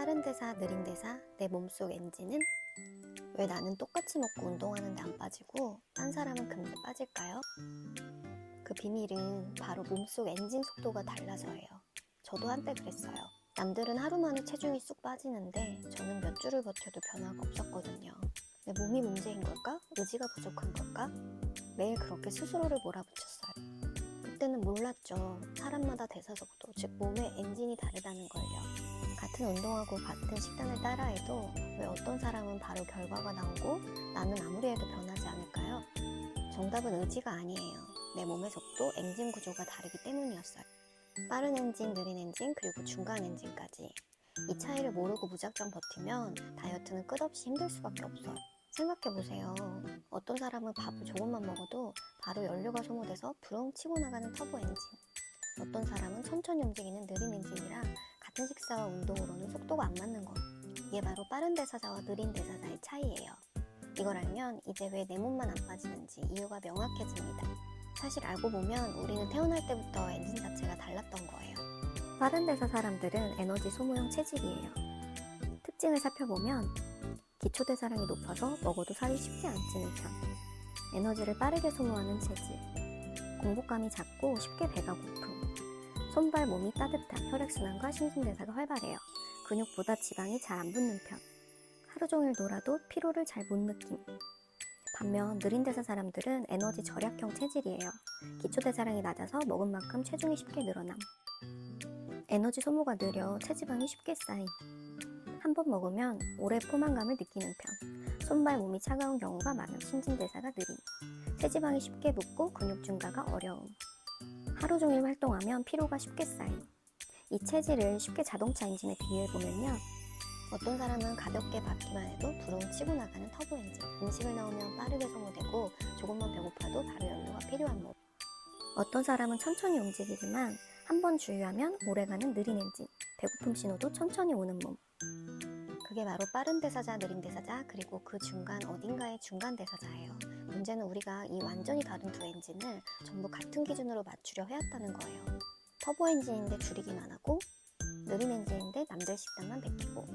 빠른 대사, 느린 대사, 내 몸속 엔진은? 왜 나는 똑같이 먹고 운동하는데 안 빠지고 딴 사람은 금세 빠질까요? 그 비밀은 바로 몸속 엔진 속도가 달라서예요. 저도 한때 그랬어요. 남들은 하루 만에 체중이 쑥 빠지는데 저는 몇 주를 버텨도 변화가 없었거든요. 내 몸이 문제인 걸까? 의지가 부족한 걸까? 매일 그렇게 스스로를 몰아붙였어요. 그때는 몰랐죠. 사람마다 대사속도, 즉 몸의 엔진이 다르다는 걸요. 같은 운동하고 같은 식단을 따라해도 왜 어떤 사람은 바로 결과가 나오고 나는 아무리 해도 변하지 않을까요? 정답은 의지가 아니에요. 내 몸의 속도, 엔진 구조가 다르기 때문이었어요. 빠른 엔진, 느린 엔진, 그리고 중간 엔진까지. 이 차이를 모르고 무작정 버티면 다이어트는 끝없이 힘들 수밖에 없어요. 생각해보세요. 어떤 사람은 밥을 조금만 먹어도 바로 연료가 소모돼서 부렁 치고 나가는 터보 엔진. 어떤 사람은 천천히 움직이는 느린 엔진이라 같은 식사와 운동으로는 속도가 안 맞는 것. 이게 바로 빠른 대사자와 느린 대사자의 차이예요. 이걸 알면 이제 왜 내 몸만 안 빠지는지 이유가 명확해집니다. 사실 알고 보면 우리는 태어날 때부터 엔진 자체가 달랐던 거예요. 빠른 대사 사람들은 에너지 소모형 체질이에요. 특징을 살펴보면 기초대사량이 높아서 먹어도 살이 쉽게 안 찌는 편, 에너지를 빠르게 소모하는 체질, 공복감이 작고 쉽게 배가 고픔, 손발 몸이 따뜻한 혈액순환과 신진대사가 활발해요. 근육보다 지방이 잘 안 붙는 편, 하루 종일 놀아도 피로를 잘 못 느낌. 반면 느린 대사 사람들은 에너지 절약형 체질이에요. 기초대사량이 낮아서 먹은 만큼 체중이 쉽게 늘어남. 에너지 소모가 느려 체지방이 쉽게 쌓임. 한 번 먹으면 오래 포만감을 느끼는 편. 손발 몸이 차가운 경우가 많은 신진대사가 느림. 체지방이 쉽게 붙고 근육 증가가 어려움. 하루 종일 활동하면 피로가 쉽게 쌓임. 이 체질을 쉽게 자동차 엔진에 비유해보면요. 어떤 사람은 가볍게 밟기만 해도 부렁 치고 나가는 터보 엔진. 음식을 넣으면 빠르게 소모되고 조금만 배고파도 바로 연료가 필요한 몸. 어떤 사람은 천천히 움직이지만 한 번 주유하면 오래가는 느린 엔진. 배고픔 신호도 천천히 오는 몸. 그게 바로 빠른 대사자, 느린 대사자, 그리고 그 중간 어딘가의 중간 대사자예요. 문제는 우리가 이 완전히 다른 두 엔진을 전부 같은 기준으로 맞추려 해왔다는 거예요. 터보 엔진인데 줄이기만 하고, 느린 엔진인데 남들 식단만 베끼고,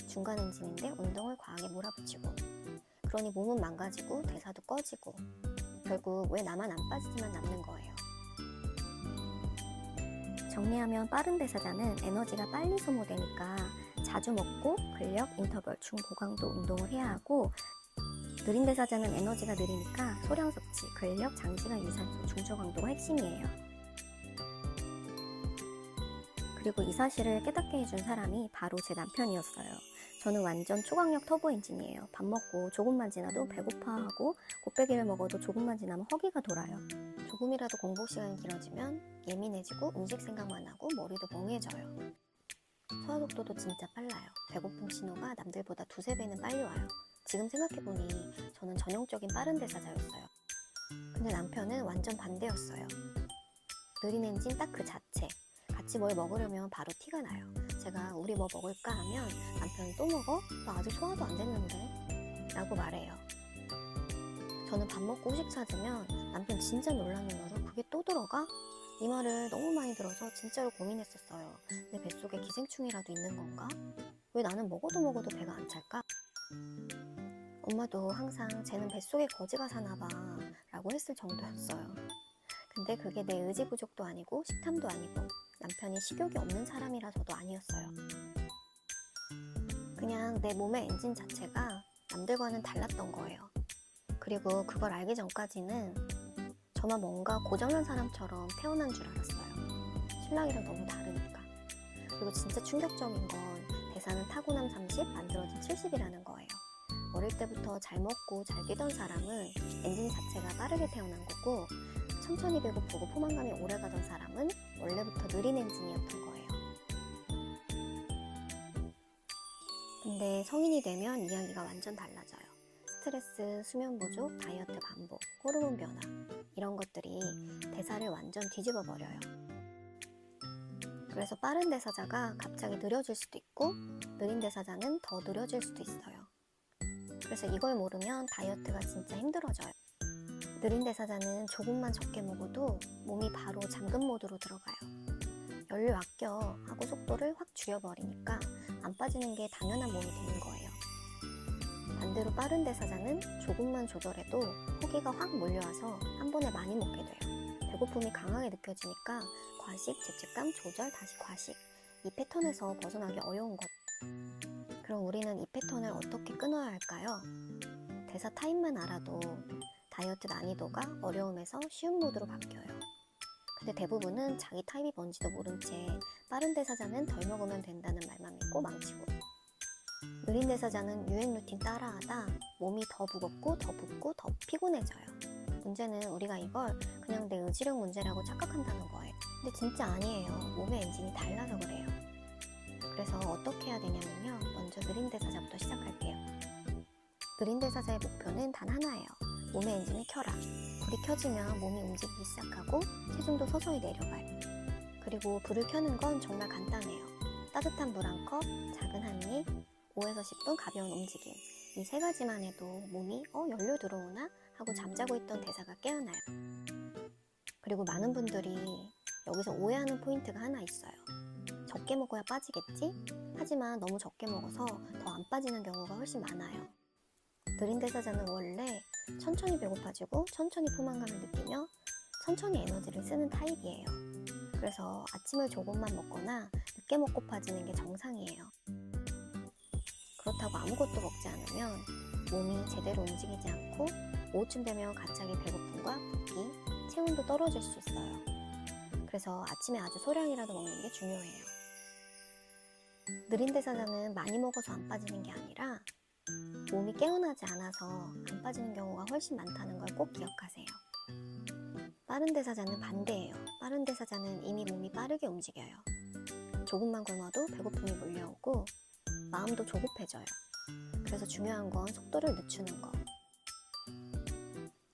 중간 엔진인데 운동을 과하게 몰아붙이고. 그러니 몸은 망가지고 대사도 꺼지고, 결국 왜 나만 안 빠지지만 남는 거예요. 정리하면 빠른 대사자는 에너지가 빨리 소모되니까 자주 먹고 근력, 인터벌, 중고강도 운동을 해야 하고, 느린 대사자는 에너지가 느리니까 소량 섭취, 근력, 장시간 유산소, 중저강도가 핵심이에요. 그리고 이 사실을 깨닫게 해준 사람이 바로 제 남편이었어요. 저는 완전 초강력 터보 엔진이에요. 밥 먹고 조금만 지나도 배고파하고 곱빼기를 먹어도 조금만 지나면 허기가 돌아요. 조금이라도 공복 시간이 길어지면 예민해지고 음식 생각만 하고 머리도 멍해져요. 소화 속도도 진짜 빨라요. 배고픔 신호가 남들보다 두세 배는 빨리 와요. 지금 생각해보니 저는 전형적인 빠른 대사자였어요. 근데 남편은 완전 반대였어요. 느린 엔진 딱 그 자체. 같이 뭘 먹으려면 바로 티가 나요. 제가 우리 뭐 먹을까 하면 남편이 또 먹어? 나 아직 소화도 안 됐는데? 라고 말해요. 저는 밥 먹고 후식 찾으면 남편 진짜 놀란 눈으로 그게 또 들어가? 이 말을 너무 많이 들어서 진짜로 고민했었어요. 내 뱃속에 기생충이라도 있는 건가? 왜 나는 먹어도 배가 안 찰까? 엄마도 항상 쟤는 뱃속에 거지가 사나봐 라고 했을 정도였어요. 근데 그게 내 의지 부족도 아니고 식탐도 아니고 남편이 식욕이 없는 사람이라서도 아니었어요. 그냥 내 몸의 엔진 자체가 남들과는 달랐던 거예요. 그리고 그걸 알기 전까지는 저만 뭔가 고정한 사람처럼 태어난 줄 알았어요. 신랑이랑 너무 다르니까. 그리고 진짜 충격적인 건 대사는 타고난 30, 만들어진 70이라는 거예요. 어릴 때부터 잘 먹고 잘 뛰던 사람은 엔진 자체가 빠르게 태어난 거고, 천천히 배고프고 포만감이 오래가던 사람은 원래부터 느린 엔진이었던 거예요. 근데 성인이 되면 이야기가 완전 달라져요. 스트레스, 수면 부족, 다이어트 반복, 호르몬 변화, 이런 것들이 대사를 완전 뒤집어 버려요. 그래서 빠른 대사자가 갑자기 느려질 수도 있고, 느린 대사자는 더 느려질 수도 있어요. 그래서 이걸 모르면 다이어트가 진짜 힘들어져요. 느린 대사자는 조금만 적게 먹어도 몸이 바로 잠금 모드로 들어가요. 연료 아껴 하고 속도를 확 줄여버리니까 안 빠지는 게 당연한 몸이 되는 거예요. 반대로 빠른 대사자는 조금만 조절해도 허기가 확 몰려와서 한 번에 많이 먹게 돼요. 배고픔이 강하게 느껴지니까 과식, 죄책감, 조절, 다시 과식. 이 패턴에서 벗어나기 어려운 것. 그럼 우리는 이 패턴을 어떻게 끊어야 할까요? 대사 타입만 알아도 다이어트 난이도가 어려움에서 쉬운 모드로 바뀌어요. 근데 대부분은 자기 타입이 뭔지도 모른 채 빠른 대사자는 덜 먹으면 된다는 말만 믿고 망치고, 느린 대사자는 유행 루틴 따라하다 몸이 더 무겁고 더 붓고 더 피곤해져요. 문제는 우리가 이걸 그냥 내 의지력 문제라고 착각한다는 거예요. 근데 진짜 아니에요. 몸의 엔진이 달라서 그래요. 그래서 어떻게 해야 되냐면요. 먼저 느린 대사자부터 시작할게요. 느린 대사자의 목표는 단 하나예요. 몸의 엔진을 켜라. 불이 켜지면 몸이 움직이기 시작하고 체중도 서서히 내려가요. 그리고 불을 켜는 건 정말 간단해요. 따뜻한 물 한 컵, 작은 한 입, 5에서 10분 가벼운 움직임. 이 세 가지만 해도 몸이 연료 들어오나? 하고 잠자고 있던 대사가 깨어나요. 그리고 많은 분들이 여기서 오해하는 포인트가 하나 있어요. 적게 먹어야 빠지겠지? 하지만 너무 적게 먹어서 더 안 빠지는 경우가 훨씬 많아요. 느린 대사자는 원래 천천히 배고파지고 천천히 포만감을 느끼며 천천히 에너지를 쓰는 타입이에요. 그래서 아침을 조금만 먹거나 늦게 먹고 빠지는 게 정상이에요. 그렇다고 아무것도 먹지 않으면 몸이 제대로 움직이지 않고 오후쯤 되면 갑자기 배고픔과 붓기, 체온도 떨어질 수 있어요. 그래서 아침에 아주 소량이라도 먹는 게 중요해요. 느린 대사자는 많이 먹어서 안 빠지는 게 아니라 몸이 깨어나지 않아서 안 빠지는 경우가 훨씬 많다는 걸 꼭 기억하세요. 빠른 대사자는 반대예요. 빠른 대사자는 이미 몸이 빠르게 움직여요. 조금만 굶어도 배고픔이 몰려오고 마음도 조급해져요. 그래서 중요한 건 속도를 늦추는 거.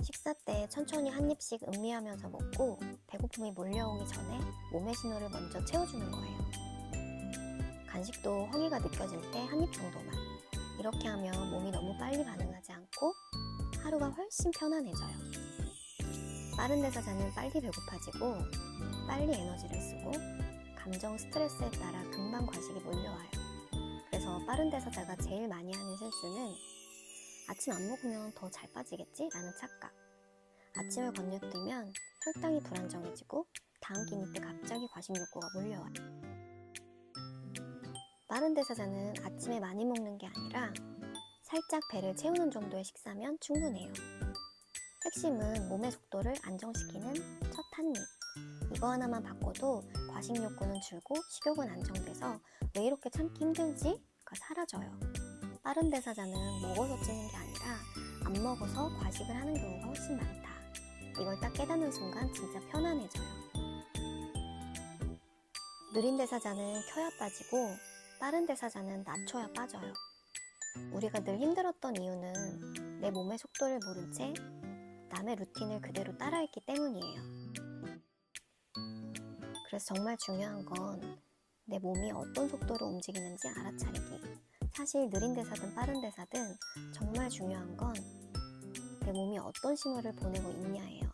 식사 때 천천히 한 입씩 음미하면서 먹고 배고픔이 몰려오기 전에 몸의 신호를 먼저 채워주는 거예요. 간식도 허기가 느껴질 때 한 입 정도만. 이렇게 하면 몸이 너무 빨리 반응하지 않고 하루가 훨씬 편안해져요. 빠른 대사자는 빨리 배고파지고 빨리 에너지를 쓰고 감정 스트레스에 따라 금방 과식이 몰려와요. 그래서 빠른 대사자가 제일 많이 하는 실수는 아침 안 먹으면 더 잘 빠지겠지? 라는 착각. 아침을 건너뛰면 혈당이 불안정해지고 다음 끼니 때 갑자기 과식 욕구가 몰려와요. 빠른 대사자는 아침에 많이 먹는 게 아니라 살짝 배를 채우는 정도의 식사면 충분해요. 핵심은 몸의 속도를 안정시키는 첫 한 입. 이거 하나만 바꿔도 과식 욕구는 줄고 식욕은 안정돼서 왜 이렇게 참기 힘들지? 가 사라져요. 빠른 대사자는 먹어서 찌는 게 아니라 안 먹어서 과식을 하는 경우가 훨씬 많다. 이걸 딱 깨닫는 순간 진짜 편안해져요. 느린 대사자는 켜야 빠지고 빠른 대사자는 낮춰야 빠져요. 우리가 늘 힘들었던 이유는 내 몸의 속도를 모른 채 남의 루틴을 그대로 따라했기 때문이에요. 그래서 정말 중요한 건 내 몸이 어떤 속도로 움직이는지 알아차리기. 사실 느린 대사든 빠른 대사든 정말 중요한 건 내 몸이 어떤 신호를 보내고 있냐예요.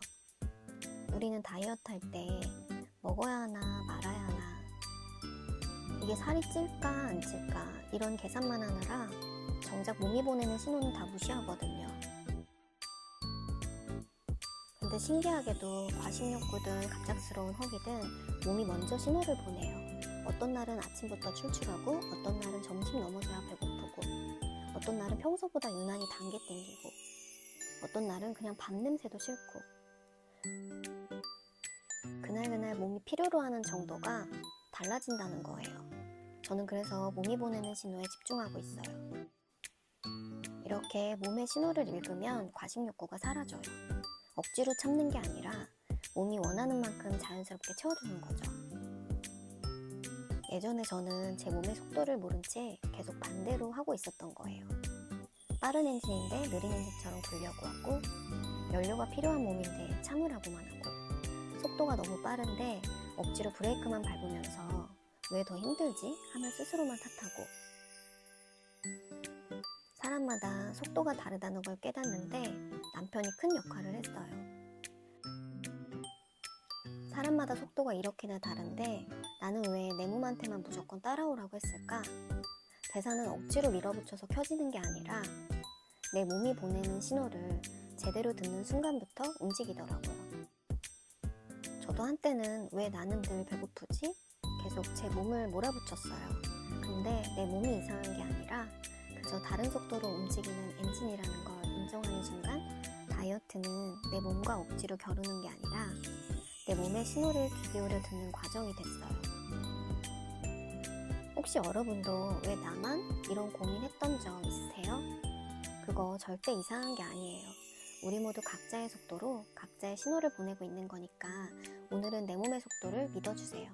우리는 다이어트 할 때 먹어야 하나 말아야 하나, 이게 살이 찔까 안 찔까 이런 계산만 하느라 정작 몸이 보내는 신호는 다 무시하거든요. 근데 신기하게도 과식 욕구든 갑작스러운 허기든 몸이 먼저 신호를 보내요. 어떤 날은 아침부터 출출하고 어떤 날은 점심 넘어서야 배고프고 어떤 날은 평소보다 유난히 단 게 땡기고 어떤 날은 그냥 밥 냄새도 싫고 그날 몸이 필요로 하는 정도가 달라진다는 거예요. 저는 그래서 몸이 보내는 신호에 집중하고 있어요. 이렇게 몸의 신호를 읽으면 과식 욕구가 사라져요. 억지로 참는 게 아니라 몸이 원하는 만큼 자연스럽게 채워주는 거죠. 예전에 저는 제 몸의 속도를 모른 채 계속 반대로 하고 있었던 거예요. 빠른 엔진인데 느린 엔진처럼 굴려고 하고 연료가 필요한 몸인데 참으라고만 하고 속도가 너무 빠른데 억지로 브레이크만 밟으면서 왜 더 힘들지? 하면 스스로만 탓하고 사람마다 속도가 다르다는 걸 깨닫는데 남편이 큰 역할을 했어요. 사람마다 속도가 이렇게나 다른데 나는 왜 내 몸한테만 무조건 따라오라고 했을까? 대사는 억지로 밀어붙여서 켜지는 게 아니라 내 몸이 보내는 신호를 제대로 듣는 순간부터 움직이더라고요. 저도 한때는 왜 나는 늘 배고프지? 계속 제 몸을 몰아붙였어요. 근데 내 몸이 이상한 게 아니라 그저 다른 속도로 움직이는 엔진이라는 걸 인정하는 순간 다이어트는 내 몸과 억지로 겨루는 게 아니라 내 몸의 신호를 귀 기울여 듣는 과정이 됐어요. 혹시 여러분도 왜 나만 이런 고민했던 적 있으세요? 그거 절대 이상한 게 아니에요. 우리 모두 각자의 속도로 각자의 신호를 보내고 있는 거니까 오늘은 내 몸의 속도를 믿어주세요.